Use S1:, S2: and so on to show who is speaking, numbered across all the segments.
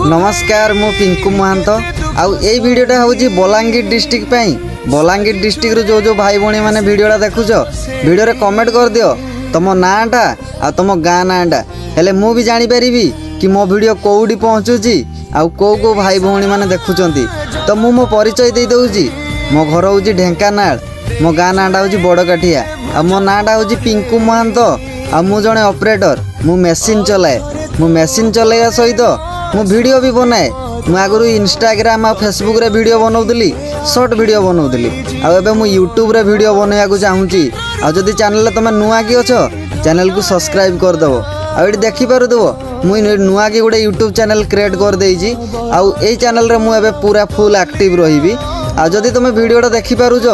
S1: नमस्कार मु पिंकू महांत आउ ए वीडियोटा हूँ बलांगीर डिस्ट्रिक्ट बलांगीर डिस्ट्रिक्ट जो जो भाई भौणी मैंने वीडियोटा देखुच वीडियो रे कमेंट कर दियो तुम नाटा आ तुम गाँ नाटा हेले मु भी जानीपारि कि मो वीडियो कौटी पहुँचुची आउ कौ भाई भौणी मैंने देखुंत तो मु मो परिचय दे दूची मो घर हूँ ढेंकानाल मो गाँ नाटा हूँ बड़काठिया आ मो नाटा हूँ पिंकू महांत आ मु जड़े ऑपरेटर मु मेसीन चलाए मु मेसीन चलाइया सहित मु वीडियो भी बनाए मु आगु इंस्टाग्राम आ फेसबुक रे वीडियो बनाऊली शॉर्ट वीडियो बनाऊली आबे मु यूट्यूब रे वीडियो बनवाक चाहूँगी आ जदि चैनल तुम नुआ कि अच्छ चैनल को सब्सक्राइब करदेव आठ देखिपारुदेव मुई नुआ कि गोटे यूट्यूब चैनल क्रिएट कर देइछि आउ ए चैनल रे मु एबे पूरा फुल एक्टिव रहिबी आ जदि तुम वीडियोटा देखिपारुछ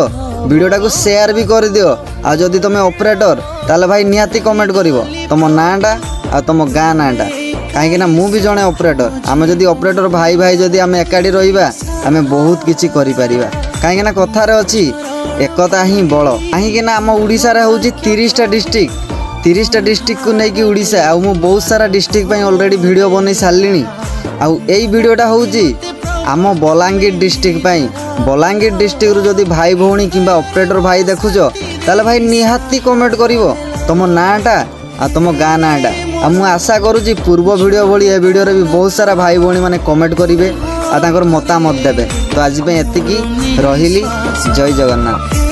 S1: वीडियोटा को शेयर भी कर दियो आ जदि तुम ऑपरेटर ताले भाई निहाती कमेंट करिवो तुम नाटा आ तुम गाँ नाटा कहीं मु भी जड़े ऑपरेटर आम जदि ऑपरेटर भाई भाई जदि आम एकाठी रहिबा आम बहुत किछि करि परिबा कहीं कथार अच्छी एकता ही बल कहीं आम ओडिशा रे होउछि 30टा डिस्ट्रिक्ट को लेकिन ओडिशा आ मु बहुत सारा डिस्ट्रिक्ट ऑलरेडी वीडियो बनै सारलिनी आउ एई वीडियोटा होउछि आम बलांगीर डिस्ट्रिक्ट बलांगीर डिस्ट्रिक्ट जदि भाई भौणी किंबा ऑपरेटर भाई देखुच ताले भाई निहाती कमेंट करिवो तुम नाटा आ तुम गाँ नाटा आ मु आशा करुँची पूर्व वीडियो भली ए वीडियो रे भी बहुत सारा भाई भौणी माने कमेंट करिवे आ तांकर मतामत देबे तो आज पे एतिकी रहिली जय जगन्नाथ।